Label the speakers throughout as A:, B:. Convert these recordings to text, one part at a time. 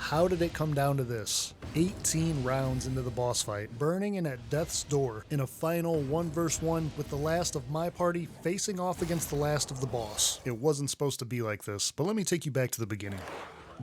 A: how did it come down to this? 18 rounds into the boss fight, burning in at death's door in a final 1 vs 1 with the last of my party facing off against the last of the boss. It wasn't supposed to be like this, but let me take you back to the beginning.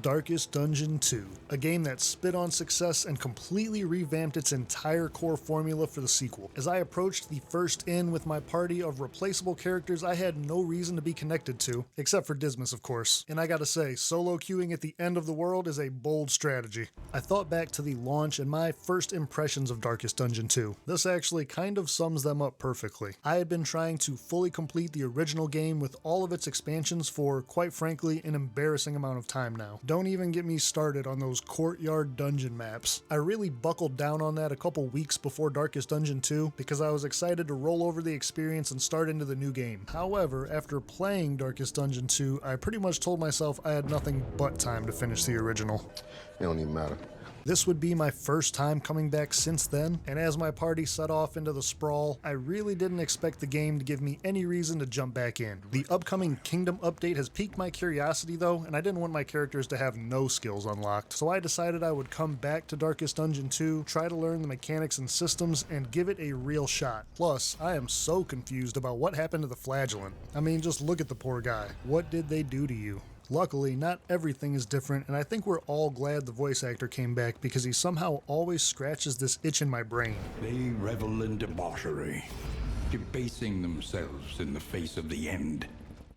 A: Darkest Dungeon 2, a game that spit on success and completely revamped its entire core formula for the sequel. As I approached the first inn with my party of replaceable characters I had no reason to be connected to, except for Dismas of course, and I gotta say, solo queuing at the end of the world is a bold strategy. I thought back to the launch and my first impressions of Darkest Dungeon 2. This actually kind of sums them up perfectly. I had been trying to fully complete the original game with all of its expansions for, quite frankly, an embarrassing amount of time now. Don't even get me started on those courtyard dungeon maps. I really buckled down on that a couple weeks before Darkest Dungeon 2 because I was excited to roll over the experience and start into the new game. However, after playing Darkest Dungeon 2, I pretty much told myself I had nothing but time to finish the original.
B: It don't even matter.
A: This would be my first time coming back since then, and as my party set off into the sprawl, I really didn't expect the game to give me any reason to jump back in. The upcoming Kingdom update has piqued my curiosity though, and I didn't want my characters to have no skills unlocked, so I decided I would come back to Darkest Dungeon 2, try to learn the mechanics and systems, and give it a real shot. Plus, I am so confused about what happened to the Flagellant. I mean, just look at the poor guy. What did they do to you? Luckily, not everything is different, and I think we're all glad the voice actor came back because he somehow always scratches this itch in my brain.
C: They revel in debauchery, debasing themselves in the face of the end.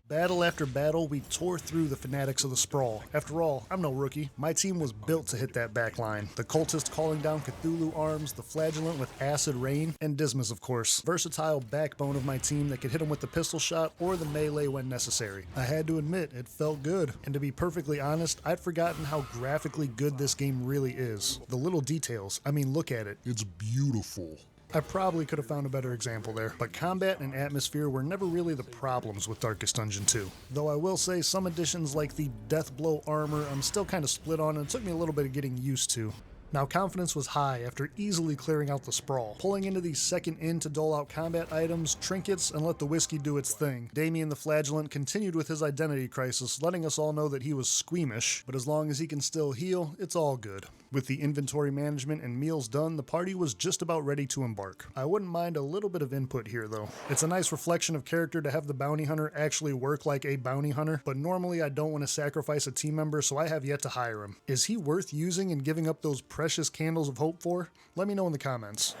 A: Battle after battle, we tore through the fanatics of the sprawl. After all, I'm no rookie. My team was built to hit that back line. The cultist calling down Cthulhu arms, the Flagellant with acid rain, and Dismas of course. Versatile backbone of my team that could hit him with the pistol shot or the melee when necessary. I had to admit, it felt good. And to be perfectly honest, I'd forgotten how graphically good this game really is. The little details, I mean look at it. It's beautiful. I probably could have found a better example there, but combat and atmosphere were never really the problems with Darkest Dungeon 2. Though I will say some additions like the Deathblow armor I'm still kind of split on and it took me a little bit of getting used to. Now confidence was high after easily clearing out the sprawl, pulling into the second inn to dole out combat items, trinkets, and let the whiskey do its thing. Damien the Flagellant continued with his identity crisis, letting us all know that he was squeamish, but as long as he can still heal, it's all good. With the inventory management and meals done, the party was just about ready to embark. I wouldn't mind a little bit of input here though. It's a nice reflection of character to have the bounty hunter actually work like a bounty hunter, but normally I don't want to sacrifice a team member, so I have yet to hire him. Is he worth using and giving up those precious candles of hope for? Let me know in the comments.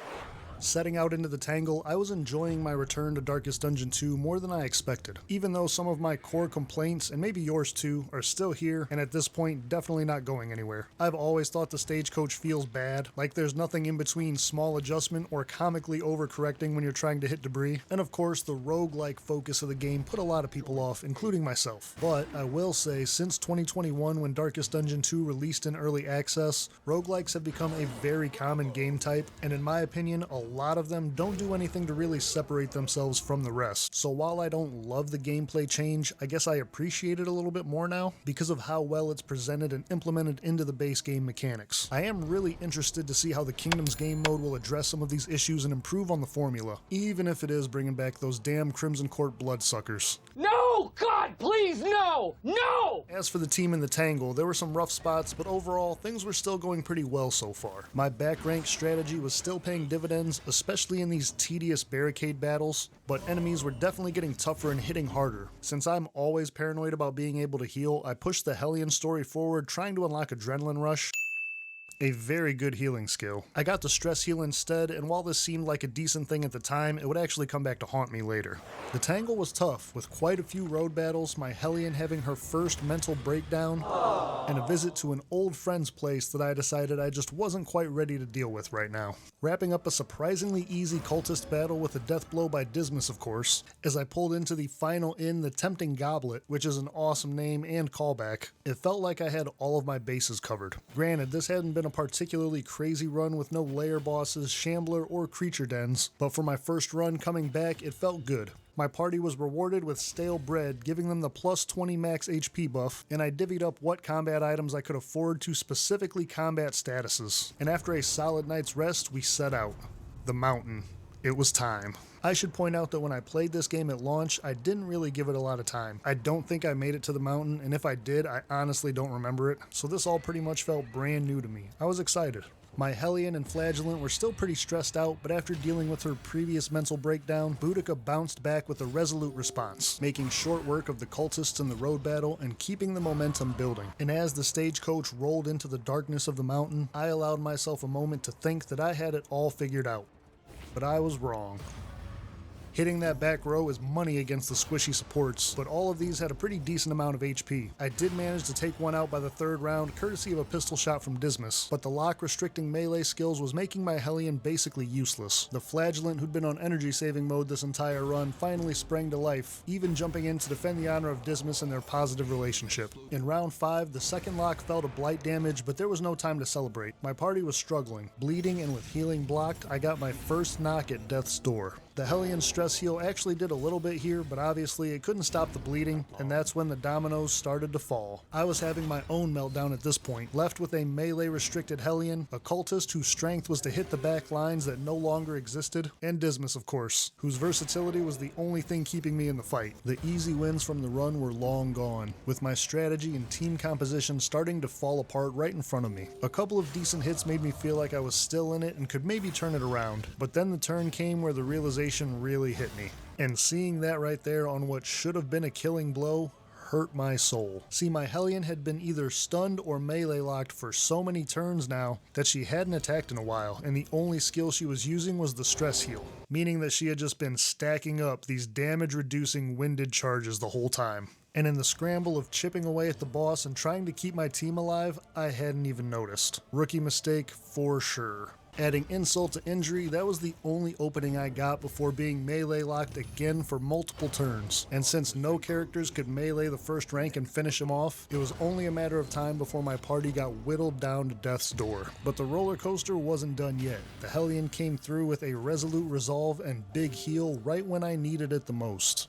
A: Setting out into the tangle, I was enjoying my return to Darkest Dungeon 2 more than I expected, even though some of my core complaints, and maybe yours too, are still here and at this point definitely not going anywhere. I've always thought the stagecoach feels bad, like there's nothing in between small adjustment or comically overcorrecting when you're trying to hit debris, and of course the roguelike focus of the game put a lot of people off, including myself. But I will say, since 2021 when Darkest Dungeon 2 released in early access, roguelikes have become a very common game type, and in my opinion, a lot of them don't do anything to really separate themselves from the rest. So while I don't love the gameplay change, I guess I appreciate it a little bit more now because of how well it's presented and implemented into the base game mechanics. I am really interested to see how the Kingdoms game mode will address some of these issues and improve on the formula, even if it is bringing back those damn Crimson Court bloodsuckers.
D: No! God, please, no! No!
A: As for the team in the Tangle, there were some rough spots, but overall, things were still going pretty well so far. My back rank strategy was still paying dividends, especially in these tedious barricade battles, but enemies were definitely getting tougher and hitting harder. Since I'm always paranoid about being able to heal, I pushed the Hellion story forward, trying to unlock Adrenaline Rush, a very good healing skill. I got the stress heal instead, and while this seemed like a decent thing at the time, it would actually come back to haunt me later. The Tangle was tough, with quite a few road battles, my Hellion having her first mental breakdown, and a visit to an old friend's place that I decided I just wasn't quite ready to deal with right now. Wrapping up a surprisingly easy cultist battle with a death blow by Dismas of course, as I pulled into the final inn, the Tempting Goblet, which is an awesome name and callback. It felt like I had all of my bases covered. Granted, this hadn't been a particularly crazy run with no lair bosses, shambler, or creature dens, but for my first run coming back, it felt good. My party was rewarded with stale bread, giving them the plus 20 max HP buff, and I divvied up what combat items I could afford to specifically combat statuses. And after a solid night's rest, we set out. The mountain. It was time. I should point out that when I played this game at launch, I didn't really give it a lot of time. I don't think I made it to the mountain, and if I did, I honestly don't remember it, so this all pretty much felt brand new to me. I was excited. My Hellion and Flagellant were still pretty stressed out, but after dealing with her previous mental breakdown, Boudica bounced back with a resolute response, making short work of the cultists in the road battle and keeping the momentum building. And as the stagecoach rolled into the darkness of the mountain, I allowed myself a moment to think that I had it all figured out. But I was wrong. Hitting that back row is money against the squishy supports, but all of these had a pretty decent amount of HP. I did manage to take one out by the third round, courtesy of a pistol shot from Dismas, but the lock-restricting melee skills was making my Hellion basically useless. The Flagellant, who'd been on energy-saving mode this entire run, finally sprang to life, even jumping in to defend the honor of Dismas and their positive relationship. In round 5, the second lock fell to blight damage, but there was no time to celebrate. My party was struggling. Bleeding and with healing blocked, I got my first knock at death's door. The Hellion stress heal actually did a little bit here, but obviously it couldn't stop the bleeding, and that's when the dominoes started to fall. I was having my own meltdown at this point, left with a melee-restricted Hellion, a cultist whose strength was to hit the back lines that no longer existed, and Dismas, of course, whose versatility was the only thing keeping me in the fight. The easy wins from the run were long gone, with my strategy and team composition starting to fall apart right in front of me. A couple of decent hits made me feel like I was still in it and could maybe turn it around, but then the turn came where the realization really hit me. And seeing that right there on what should have been a killing blow hurt my soul. See, my Hellion had been either stunned or melee locked for so many turns now that she hadn't attacked in a while, and the only skill she was using was the stress heal, meaning that she had just been stacking up these damage-reducing winded charges the whole time. And in the scramble of chipping away at the boss and trying to keep my team alive, I hadn't even noticed. Rookie mistake for sure. Adding insult to injury, that was the only opening I got before being melee locked again for multiple turns. And since no characters could melee the first rank and finish him off, it was only a matter of time before my party got whittled down to death's door. But the roller coaster wasn't done yet. The Hellion came through with a resolute resolve and big heal right when I needed it the most.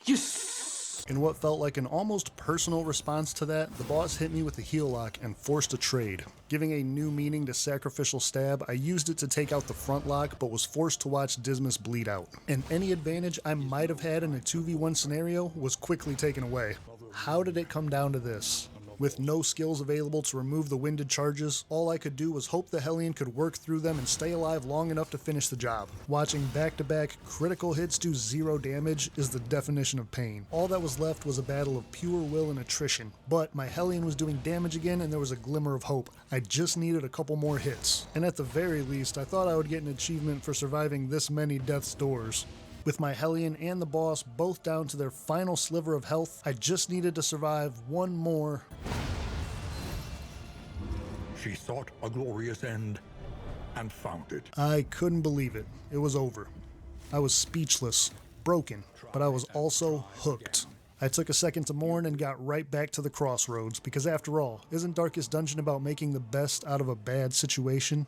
A: In what felt like an almost personal response to that, the boss hit me with a heal lock and forced a trade. Giving a new meaning to sacrificial stab, I used it to take out the front lock, but was forced to watch Dismas bleed out. And any advantage I might have had in a 2v1 scenario was quickly taken away. How did it come down to this? With no skills available to remove the winded charges, all I could do was hope the Hellion could work through them and stay alive long enough to finish the job. Watching back-to-back critical hits do 0 damage is the definition of pain. All that was left was a battle of pure will and attrition, but my Hellion was doing damage again and there was a glimmer of hope. I just needed a couple more hits, and at the very least, I thought I would get an achievement for surviving this many death's doors. With my Hellion and the boss both down to their final sliver of health, I just needed to survive one more.
B: She sought a glorious end and found it.
A: I couldn't believe it. It was over. I was speechless, broken, but I was also hooked. I took a second to mourn and got right back to the crossroads, because after all, isn't Darkest Dungeon about making the best out of a bad situation?